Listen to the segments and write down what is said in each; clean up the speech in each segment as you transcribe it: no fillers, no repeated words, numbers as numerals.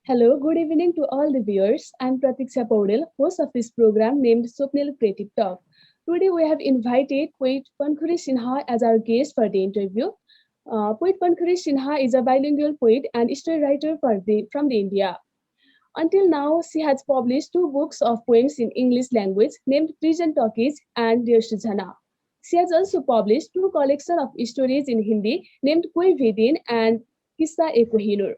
Hello, good evening to all the viewers. I'm Pratikshya Paudel, host of this program named Swopnil Creative Talk. Today we have invited poet Pankhuri Sinha as our guest for the interview. Poet Pankhuri Sinha is a bilingual poet and story writer from the India. Until now, she has published two books of poems in English language named Prison Talkies and Dear Sujana. She has also published two collections of stories in Hindi named Koi Vedin and Kissa E Kohinoor.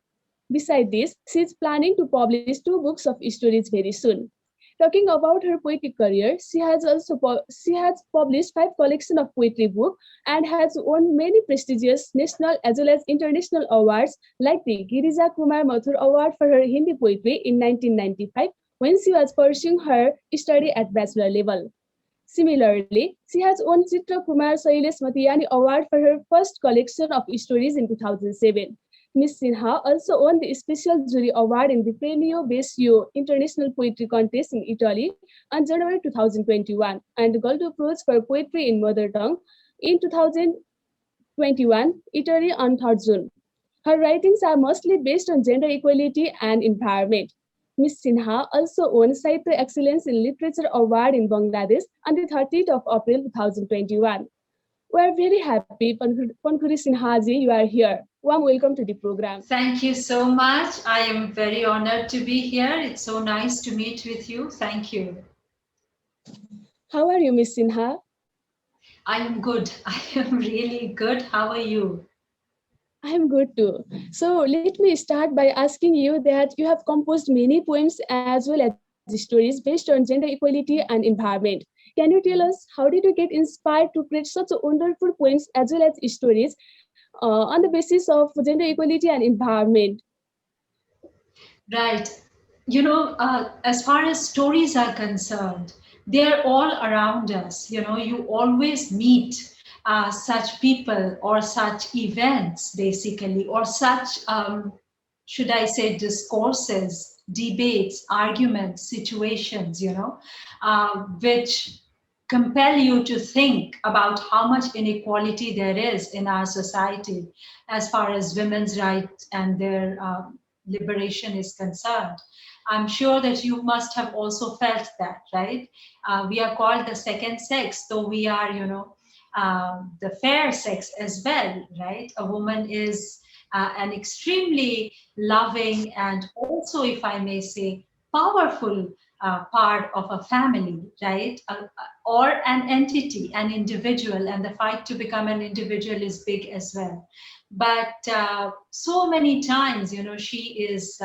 Besides this, she is planning to publish two books of stories very soon. Talking about her poetic career, she has published five collections of poetry books and has won many prestigious national as well as international awards like the Girija Kumar Mathur Award for her Hindi poetry in 1995 when she was pursuing her study at bachelor level. Similarly, she has won Chitra Kumar Sailesh Matiyani Award for her first collection of stories in 2007. Ms. Sinha also won the Special Jury Award in the Premio Besio International Poetry Contest in Italy on January 2021 and Gold Approach for Poetry in Mother Tongue in 2021, Italy on 3rd June. Her writings are mostly based on gender equality and environment. Ms. Sinha also won Sahitya Excellence in Literature Award in Bangladesh on the 30th of April 2021. We are very happy, Pankhuri Sinhaji, you are here. Warm welcome to the program. Thank you so much. I am very honored to be here. It's so nice to meet with you. Thank you. How are you, Ms. Sinha? I am good. I am really good. How are you? I am good too. So let me start by asking you that you have composed many poems as well as stories based on gender equality and environment. Can you tell us how did you get inspired to create such wonderful poems as well as stories on the basis of gender equality and environment? Right. As far as stories are concerned, they're all around us. You always meet such people or such events, basically, or such, should I say, discourses, debates, arguments, situations, which compel you to think about how much inequality there is in our society as far as women's rights and their liberation is concerned. I'm sure that you must have also felt that, right? We are called the second sex, though we are, the fair sex as well, right? A woman is an extremely loving and also, if I may say, powerful part of a family, right? Or an entity, an individual, and the fight to become an individual is big as well. But so many times, she is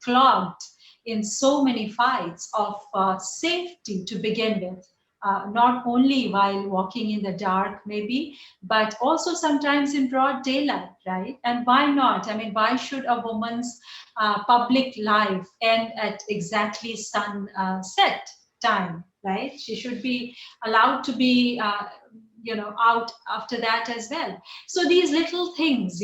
clogged in so many fights of safety to begin with. Not only while walking in the dark, maybe, but also sometimes in broad daylight, right? And why not? I mean, why should a woman's public life end at exactly sunset time, right? She should be allowed to be out after that as well. So these little things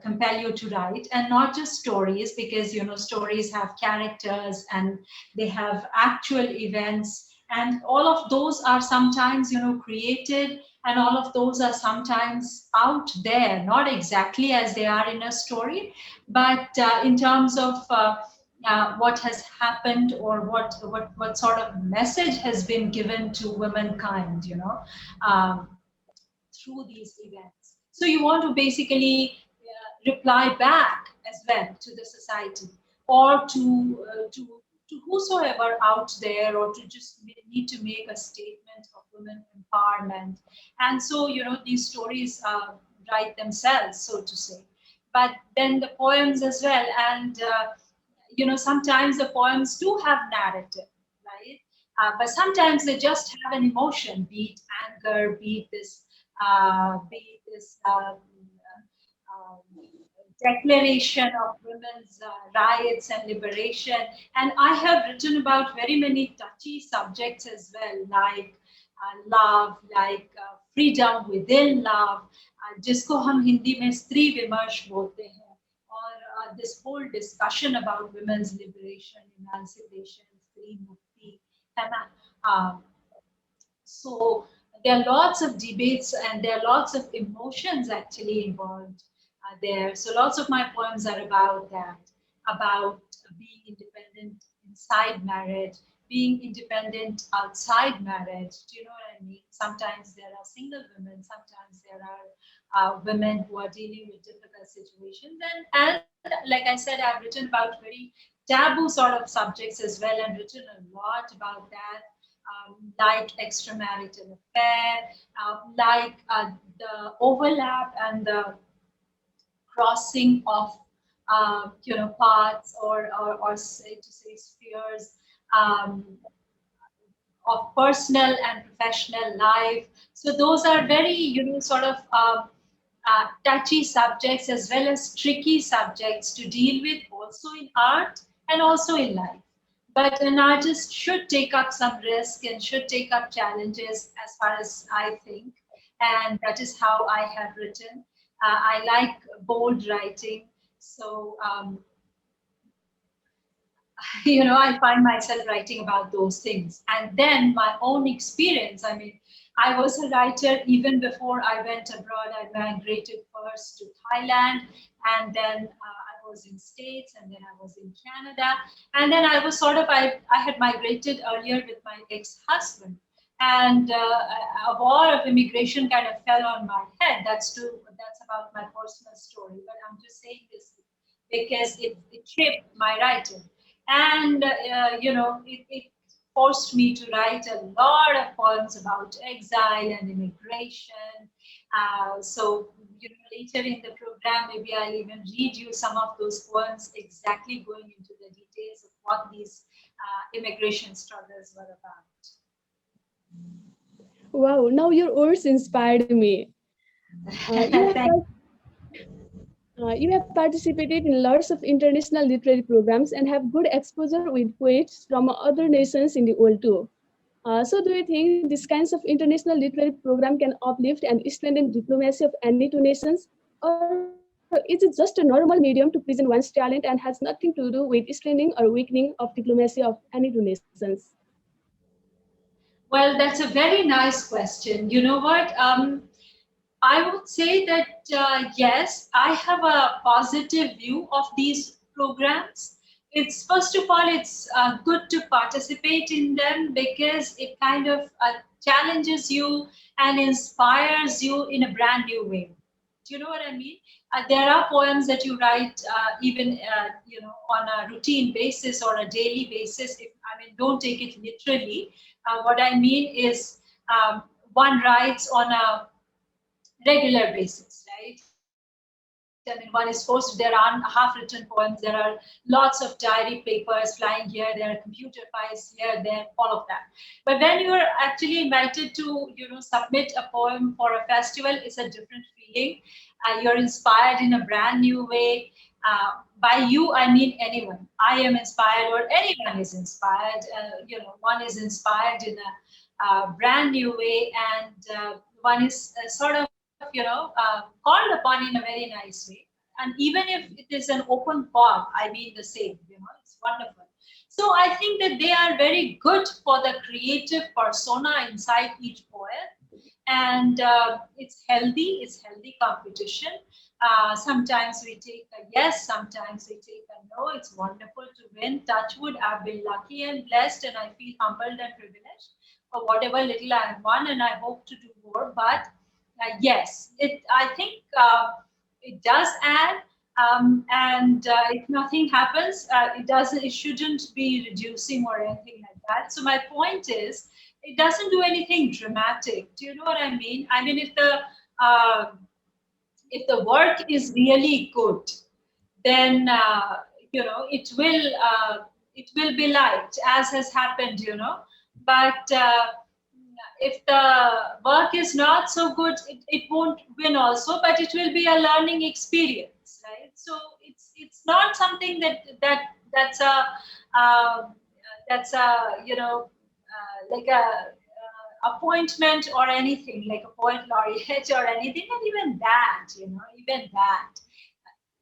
compel you to write, and not just stories, because stories have characters and they have actual events, and all of those are sometimes created, and all of those are sometimes out there, not exactly as they are in a story, but in terms of what has happened, or what sort of message has been given to womankind, um, through these events. So you want to basically reply back as well to the society, or to whosoever out there, or to just need to make a statement of women empowerment. And so these stories write themselves, so to say. But then the poems as well, and sometimes the poems do have narrative, right? But sometimes they just have an emotion, be it anger, be this declaration of women's rights and liberation. And I have written about very many touchy subjects as well, like love, like freedom within love, जिसको हम हिंदी में स्त्री विमर्श बोलते हैं, और this whole discussion about women's liberation, emancipation, free mukti, है ना? So there are lots of debates and there are lots of emotions actually involved there. So lots of my poems are about that. about being independent inside marriage, being independent outside marriage. Do you know what I mean? Sometimes there are single women, sometimes there are women who are dealing with difficult situations. And like I said, I've written about very taboo sort of subjects as well, and written a lot about that, like extramarital affair, the overlap and the crossing of paths, or say to say spheres, um, of personal and professional life. So those are very, sort of touchy subjects as well as tricky subjects to deal with, also in art and also in life. But an artist should take up some risk and should take up challenges, as far as I think. And that is how I have written. I like bold writing. So I find myself writing about those things. And then my own experience. I mean, I was a writer even before I went abroad. I migrated first to Thailand, and then I was in States, and then I was in Canada. And then I was I had migrated earlier with my ex-husband. And a war of immigration kind of fell on my head. That's true. That's about my personal story. But I'm just saying this because it shaped my writing. And it forced me to write a lot of poems about exile and immigration. So later in the program, maybe I'll even read you some of those poems, exactly going into the details of what these immigration struggles were about. Wow, now your words inspired me. Uh, you have Thank you have participated in lots of international literary programs and have good exposure with poets from other nations in the world too. So, do you think these kinds of international literary program can uplift and strengthen diplomacy of any two nations, or is it just a normal medium to present one's talent and has nothing to do with strengthening or weakening of diplomacy of any two nations? Well, that's a very nice question. You know what? I would say that yes, I have a positive view of these programs. It's first of all, it's good to participate in them because it kind of challenges you and inspires you in a brand new way. Do you know what I mean? There are poems that you write even on a routine basis or a daily basis. If I mean, don't take it literally. What I mean is, one writes on a regular basis, right? I mean, one is forced. There are half-written poems. There are lots of diary papers flying here. There are computer files here, there, all of that. But when you are actually invited to, submit a poem for a festival, it's a different feeling. You're inspired in a brand new way. By you, I mean anyone. I am inspired, or anyone is inspired. One is inspired in a brand new way, and one is called upon in a very nice way. And even if it is an open call, I mean the same. It's wonderful. So I think that they are very good for the creative persona inside each poet, and it's healthy competition. Sometimes we take a yes, sometimes we take a no. It's wonderful to win. Touchwood, I've been lucky and blessed, and I feel humbled and privileged for whatever little I've won, and I hope to do more. But yes, I think it does add. And if nothing happens, it doesn't. It shouldn't be reducing or anything like that. So my point is, it doesn't do anything dramatic. Do you know what I mean? I mean, uh, if the work is really good, then it will be liked, as has happened. But if the work is not so good, it won't win also, but it will be a learning experience, right? So it's not something that's a uh, that's a like a appointment or anything, like a poet laureate or anything. And even that,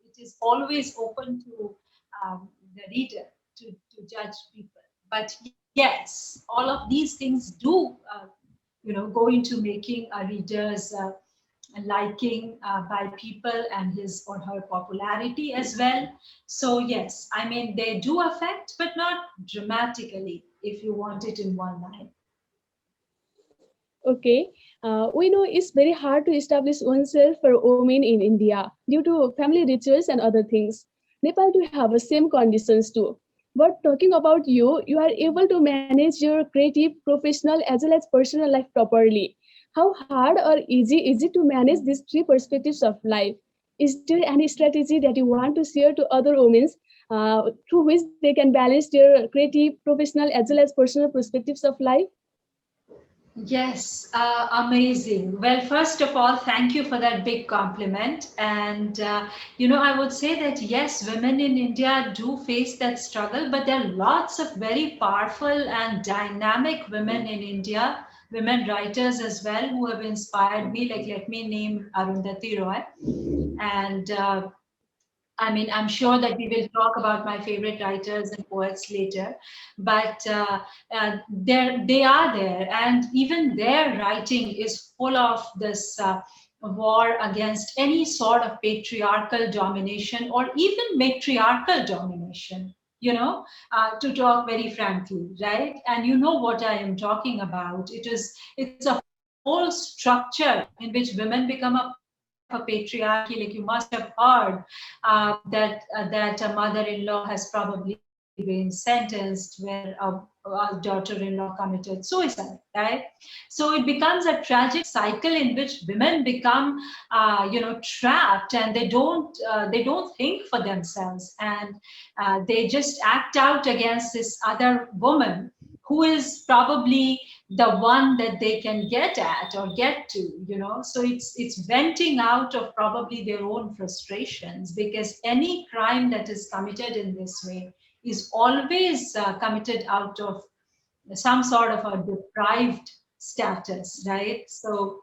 it is always open to the reader to judge people. But yes, all of these things do go into making a reader's liking by people and his or her popularity as well. So yes, I mean they do affect, but not dramatically, if you want it in one line. Okay, we know it's very hard to establish oneself for women in India due to family rituals and other things. Nepal do have the same conditions too. But talking about you, you are able to manage your creative, professional, as well as personal life properly. How hard or easy is it to manage these three perspectives of life? Is there any strategy that you want to share to other women through which they can balance their creative, professional, as well as personal perspectives of life? Yes, amazing. Well, first of all, thank you for that big compliment. And, I would say that yes, women in India do face that struggle, but there are lots of very powerful and dynamic women in India, women writers as well, who have inspired me. Like, let me name Arundhati Roy. And I mean, I'm sure that we will talk about my favorite writers and poets later, but they are there, and even their writing is full of this war against any sort of patriarchal domination or even matriarchal domination. To talk very frankly, right? And you know what I am talking about. It's a whole structure in which women become a part of a patriarchy. Like you must have heard that a mother-in-law has probably been sentenced where a daughter-in-law committed suicide, right? So it becomes a tragic cycle in which women become, trapped, and they don't think for themselves, and they just act out against this other woman who is probably the one that they can get at or get to. So it's venting out of probably their own frustrations, because any crime that is committed in this way is always committed out of some sort of a deprived status, right? So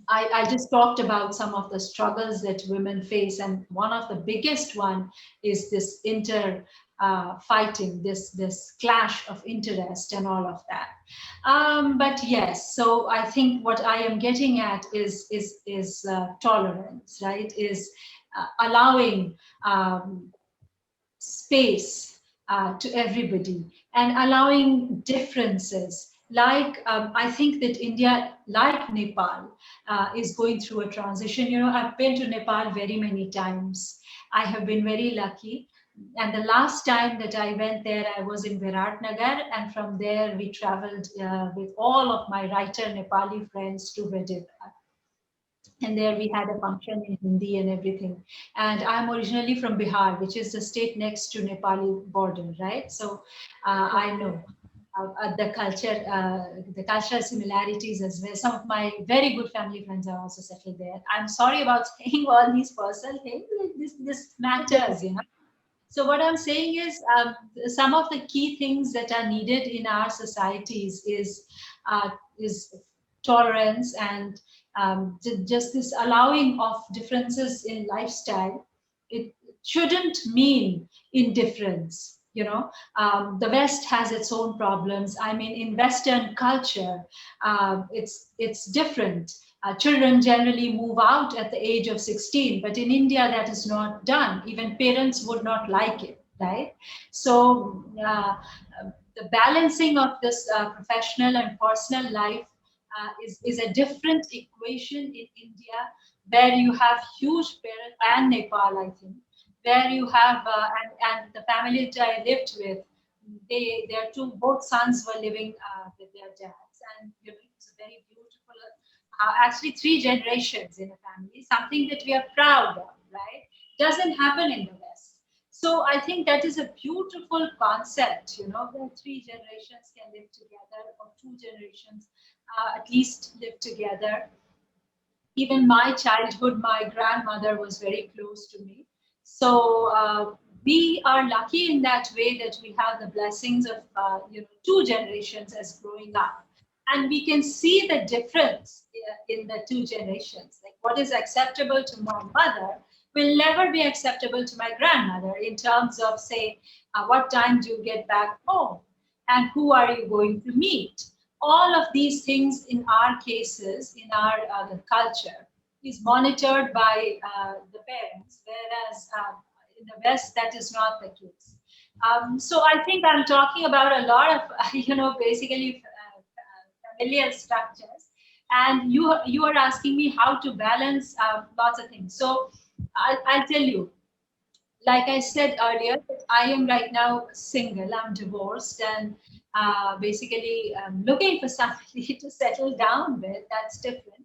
I just talked about some of the struggles that women face, and one of the biggest one is this fighting, this clash of interest, and all of that. But yes, so I think what I am getting at is tolerance, right? Is allowing space to everybody and allowing differences. Like I think that India, like Nepal, is going through a transition. I've been to Nepal very many times. I have been very lucky. And the last time that I went there, I was in Viratnagar, and from there we traveled with all of my writer Nepali friends to Vedip, and there we had a function in Hindi and everything. And I'm originally from Bihar, which is the state next to Nepali border, right? So I Okay. know the cultural similarities as well. Some of my very good family friends are also settled there. I'm sorry about saying all these personal things. This matters. So what I'm saying is, some of the key things that are needed in our societies is tolerance, and just this allowing of differences in lifestyle. It shouldn't mean indifference. The West has its own problems. I mean, in Western culture, it's different. Children generally move out at the age of 16, but in India that is not done. Even parents would not like it, right? So the balancing of this professional and personal life is a different equation in India, where you have huge parents, and Nepal, I think, where you have and the family that I lived with, their two both sons were living with their dads, and it's a very beautiful, actually three generations in a family, something that we are proud of, right? Doesn't happen in the West. So I think that is a beautiful concept, where three generations can live together, or two generations at least live together. Even my childhood, my grandmother was very close to me. So we are lucky in that way, that we have the blessings of two generations as growing up, and we can see the difference in the two generations. Like what is acceptable to my mother will never be acceptable to my grandmother, in terms of, say, what time do you get back home, and who are you going to meet, all of these things in our cases, in our the culture, is monitored by the parents, whereas in the West that is not the case. So I think I'm talking about a lot of basically familiar structures, and you are asking me how to balance lots of things. So I'll tell you, like I said earlier, I am right now single. I'm divorced and basically looking for somebody to settle down with. That's different.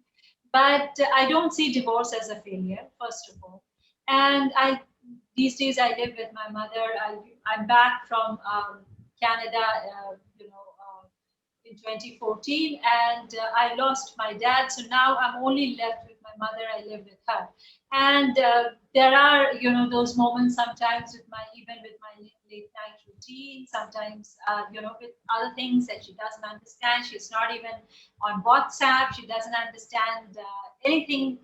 But I don't see divorce as a failure, first of all. And I these days I live with my mother. I'm back from Canada, in 2014, and I lost my dad. So now I'm only left with my mother. I live with her, and there are those moments sometimes with my even with my late night routine. Sometimes with other things that she doesn't understand. She's not even on WhatsApp. She doesn't understand anything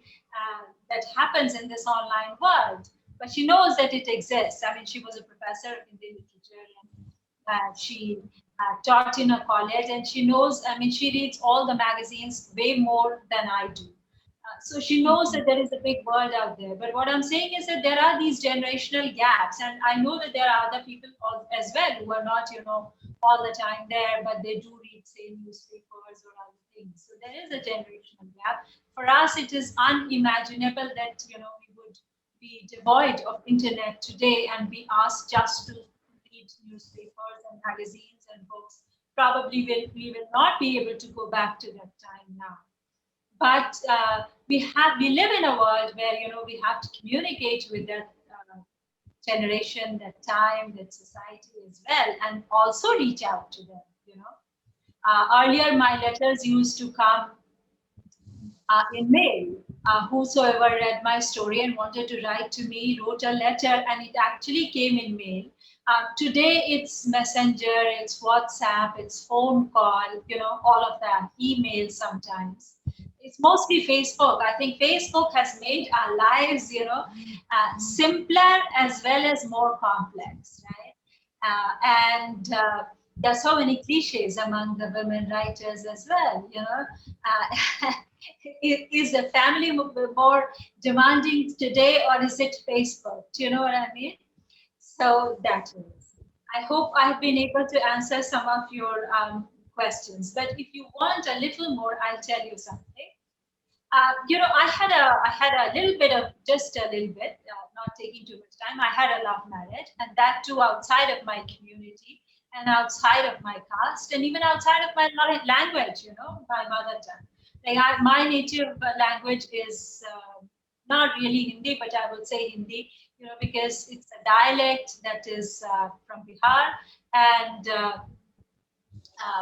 that happens in this online world. But she knows that it exists. I mean, she was a professor of Indian literature, and she taught in a college, and she knows, I mean, she reads all the magazines way more than I do. So she knows that there is a big world out there. But what I'm saying is that there are these generational gaps, and I know that there are other people as well who are not, all the time there, but they do read, say, newspapers or other things. So there is a generational gap. For us, it is unimaginable that we would be devoid of internet today and be asked just to read newspapers and magazines and books. Probably we will not be able to go back to that time now. But we live in a world where we have to communicate with that generation, that time, that society as well, and also reach out to them. Earlier my letters used to come in mail. Whosoever read my story and wanted to write to me wrote a letter, and it actually came in mail. Today it's messenger, it's WhatsApp, it's phone call, all of that, email sometimes. It's mostly Facebook. I think Facebook has made our lives, simpler as well as more complex, right? And there's so many cliches among the women writers as well, Is the family more demanding today, or is it Facebook? Do you know what I mean? So that is. I hope I've been able to answer some of your questions. But if you want a little more, I'll tell you something. I had a little bit of just a little bit, not taking too much time. I had a love marriage, and that too outside of my community and outside of my caste, and even outside of my language. My mother tongue. Like my native language is not really Hindi, but I would say Hindi. Because it's a dialect that is from Bihar, and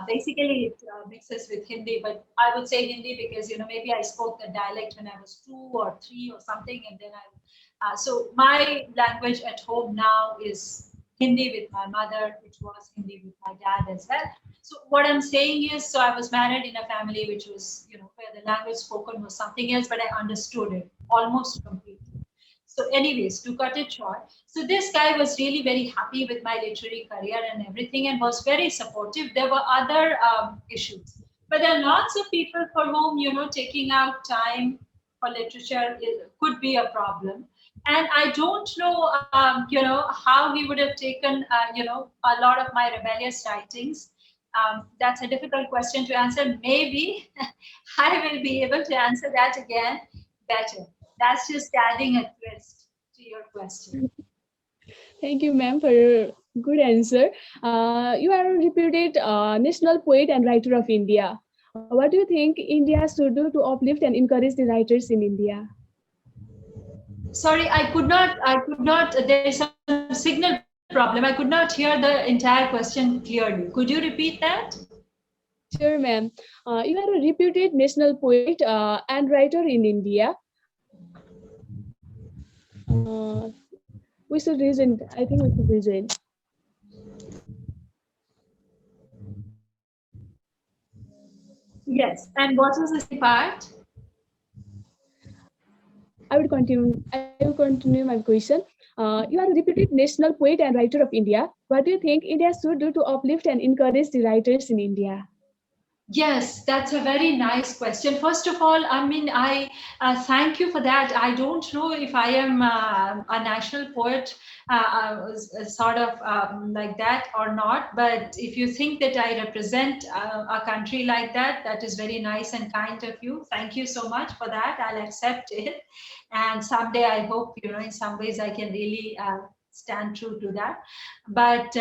basically it mixes with Hindi, but I would say Hindi because maybe I spoke the dialect when I was 2 or 3 or something, and then so my language at home now is Hindi with my mother, which was Hindi with my dad as well. So what I'm saying is, so I was married in a family which was where the language spoken was something else, but I understood it almost completely. So, anyways, to cut it short, so this guy was really very happy with my literary career and everything, and was very supportive. There were other issues, but there are lots of people for whom taking out time for literature could be a problem. And I don't know, how he would have taken, a lot of my rebellious writings. That's a difficult question to answer. Maybe I will be able to answer that again better. That's just adding a twist to your question. Thank you, ma'am, for your good answer. You are a reputed national poet and writer of India. What do you think India should do to uplift and encourage the writers in India? Sorry, there is some signal problem. I could not hear the entire question clearly. Could you repeat that? Sure, ma'am. You are a reputed national poet and writer in India. We should reason. I think we should reason. Yes. And what was the second part? I will continue. I will continue my question. You are a reputed national poet and writer of India. What do you think India should do to uplift and encourage the writers in India? Yes, that's a very nice question. First of all, I mean, I thank you for that. I don't know if I am a national poet, sort of like that or not. But if you think that I represent a country like that, that is very nice and kind of you. Thank you so much for that. I'll accept it. And someday I hope, in some ways I can really stand true to that. But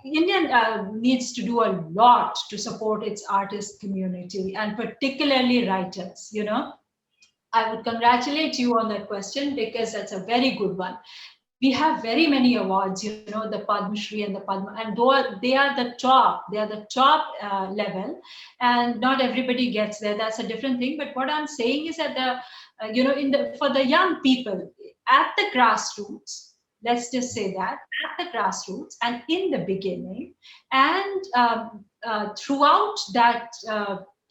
Indian needs to do a lot to support its artist community and particularly writers. I would congratulate you on that question because that's a very good one. We have very many awards, the Padma Shri and the Padma, and though they are the top level, and not everybody gets there. That's a different thing. But what I'm saying is that in the for the young people at the grassroots, let's just say that at the grassroots and in the beginning, and throughout that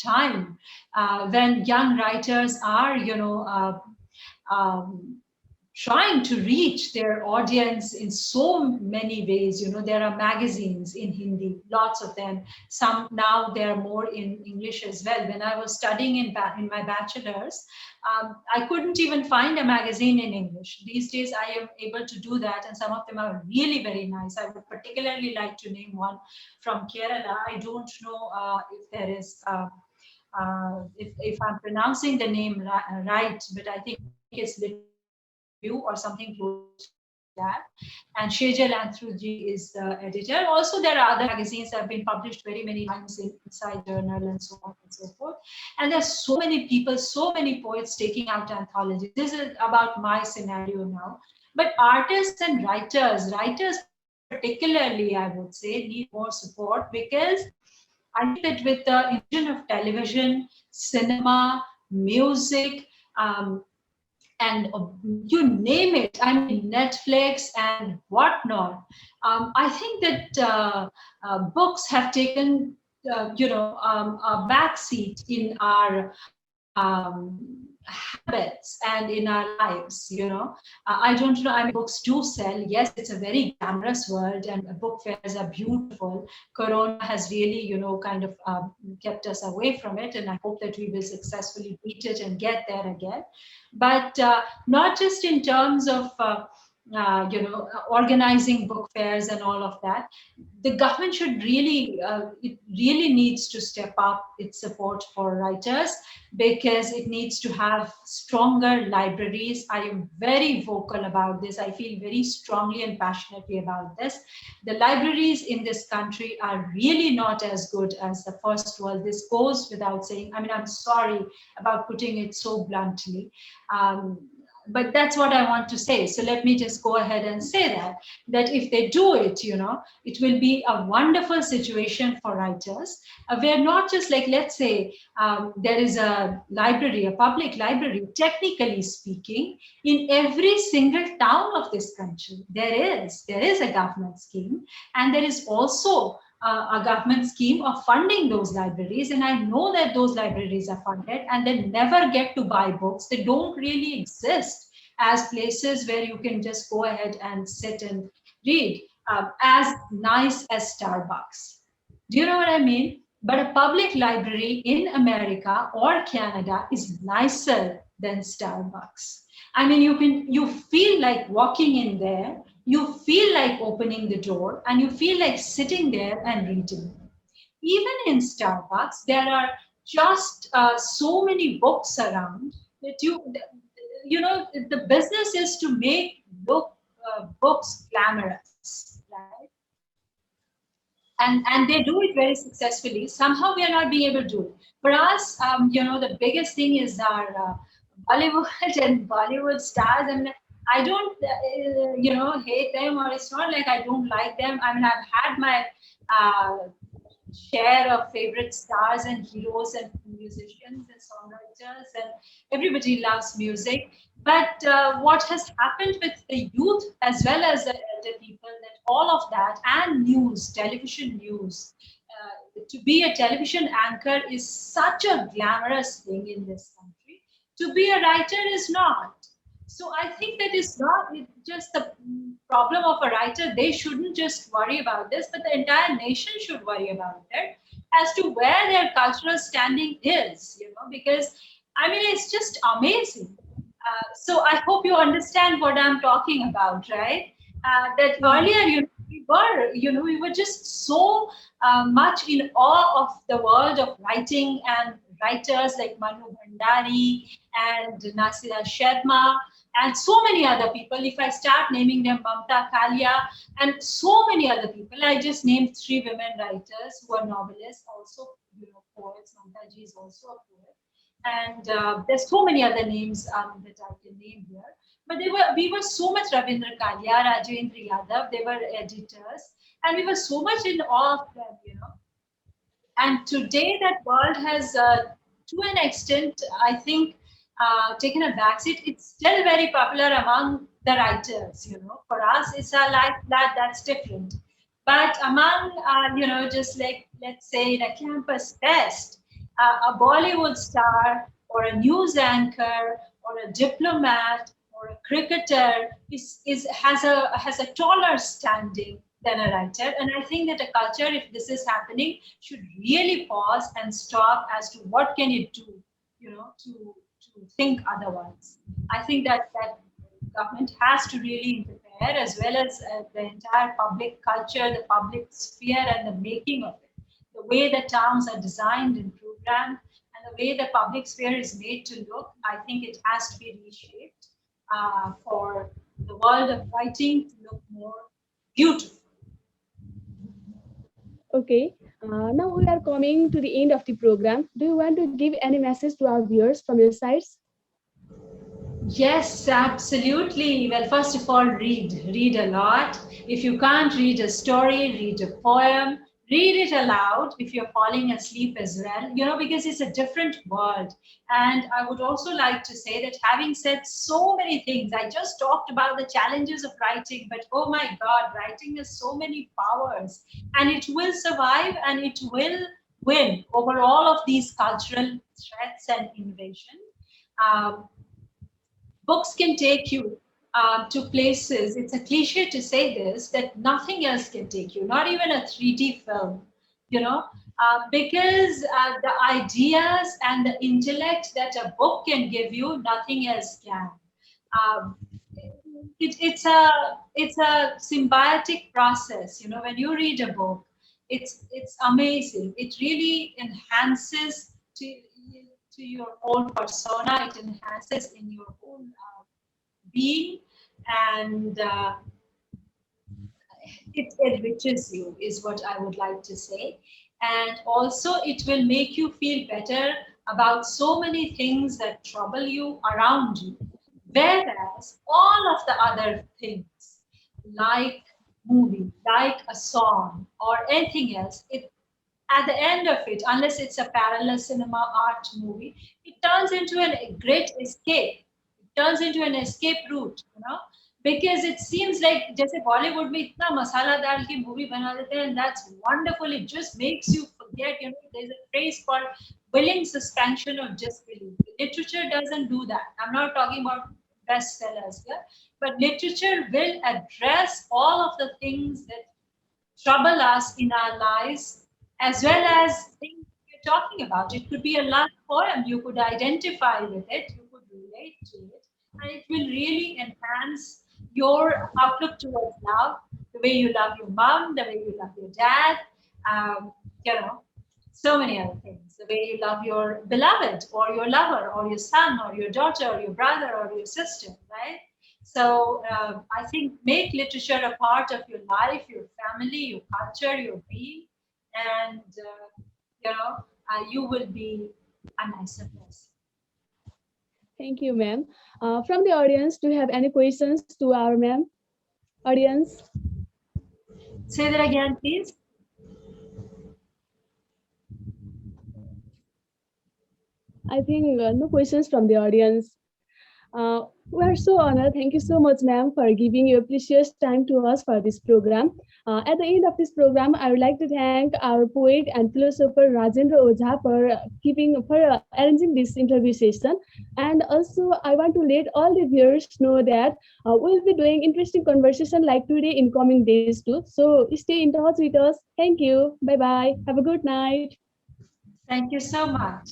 time when young writers are, trying to reach their audience in so many ways. There are magazines in Hindi, lots of them. Some now there are more in English as well. When I was studying in my bachelor's, I couldn't even find a magazine in English. These days I am able to do that, and some of them are really very nice. I would particularly like to name one from Kerala. I don't know if there is if I'm pronouncing the name right, but I think it's Literary Review or something close to that. And Shejal Anthruji is the editor. Also, there are other magazines that have been published very many times in Inside Journal and so on and so forth. And there's so many people, so many poets taking out anthologies. This is about my scenario now. But artists and writers particularly, I would say, need more support because I think that with the invention of television, cinema, music, and you name it, I mean, Netflix and whatnot, I think that books have taken, a backseat in our habits and in our lives. I don't know, I mean, books do sell. Yes, it's a very glamorous world and book fairs are beautiful. Corona has really, kind of kept us away from it, and I hope that we will successfully beat it and get there again. But not just in terms of organizing book fairs and all of that. The government should really, it really needs to step up its support for writers, because it needs to have stronger libraries. I am very vocal about this. I feel very strongly and passionately about this. The libraries in this country are really not as good as the first world. This goes without saying. I mean, I'm sorry about putting it so bluntly. But that's what I want to say. So let me just go ahead and say that if they do it, it will be a wonderful situation for writers. We're not just like, let's say, there is a library, a public library, technically speaking, in every single town of this country. There is a government scheme, and there is also a government scheme of funding those libraries. And I know that those libraries are funded and they never get to buy books. They don't really exist as places where you can just go ahead and sit and read, as nice as Starbucks. Do you know what I mean? But a public library in America or Canada is nicer than Starbucks. I mean, you feel like walking in there, you feel like opening the door, and you feel like sitting there and reading. Even in Starbucks, there are just so many books around that the business is to make books glamorous, right? And they do it very successfully. Somehow we are not being able to do it. For us, the biggest thing is our Bollywood and Bollywood stars. And I don't, hate them, or it's not like I don't like them. I mean, I've had my uh, share of favorite stars and heroes and musicians and songwriters, and everybody loves music. But what has happened with the youth as well as the elder people, that all of that and news, television news, to be a television anchor is such a glamorous thing in this country. To be a writer is not. So I think that it's not just the problem of a writer. They shouldn't just worry about this, but the entire nation should worry about it. as to where their cultural standing is, because I mean, it's just amazing. So I hope you understand what I'm talking about, right? That Yeah. earlier, we were just so much in awe of the world of writing and writers like Manu Bhandari and Nasira Sharma and so many other people. If I start naming them, Mamta Kalia and so many other people. I just named three women writers who are novelists, also poets. Mamta ji is also a poet, and there's so many other names that I can name here. But we were so much Ravindra Kalia, Rajendra Yadav. They were editors, and we were so much in awe of them. And today, that world has, to an extent, I think, taken a backseat. It's still very popular among the writers. For us, it's a life that's different. But among, just like, let's say, in a campus fest, a Bollywood star or a news anchor or a diplomat or a cricketer has a taller standing than a writer. And I think that a culture, if this is happening, should really pause and stop as to what can it do, to think otherwise. I think that government has to really interfere, as well as the entire public culture, the public sphere, and the making of it. The way the towns are designed and programmed, and the way the public sphere is made to look, I think it has to be reshaped for the world of writing to look more beautiful. Okay. Now we are coming to the end of the program. Do you want to give any message to our viewers from your sides? Yes, absolutely. Well, first of all, read a lot. If you can't read a story, read a poem, read it aloud if you're falling asleep as well, because it's a different world. And I would also like to say that, having said so many things, I just talked about the challenges of writing, but oh my God, writing has so many powers, and it will survive and it will win over all of these cultural threats and invasion. Um, Books can take you to places. It's a cliche to say this, that nothing else can take you, not even a 3D film, because the ideas and the intellect that a book can give you, nothing else can. Um, it's a symbiotic process. When you read a book, it's amazing. It really enhances to your own persona. It enhances in your own being, and it enriches you, is what I would like to say. And also, it will make you feel better about so many things that trouble you around you. Whereas all of the other things, like movie, like a song, or anything else, at the end of it, unless it's a parallel cinema art movie, it turns into a great escape. It turns into an escape route, because it seems like, जैसे Bollywood में इतना मसाला डाल के movie बना देते हैं, and that's wonderful. It just makes you forget. There's a phrase called willing suspension of disbelief. Literature doesn't do that. I'm not talking about bestsellers here, but literature will address all of the things that trouble us in our lives, as well as things we're talking about. It could be a love poem. You could identify with it, you could relate to it, and it will really enhance your outlook towards love, the way you love your mom, the way you love your dad, um, you know, so many other things. The way you love your beloved, or your lover, or your son, or your daughter, or your brother, or your sister, right? So I think, make literature a part of your life, your family, your culture, your being, and you will be a nicer person. Thank you, ma'am. From the audience, do you have any questions to our ma'am? Audience? Say that again, please. I think no questions from the audience. We are so honored. Thank you so much, ma'am, for giving your precious time to us for this program. At the end of this program, I would like to thank our poet and philosopher Rajendra Ojha for arranging this interview session. And also, I want to let all the viewers know that we'll be doing interesting conversation like today in coming days too. So stay in touch with us. Thank you. Bye bye. Have a good night. Thank you so much.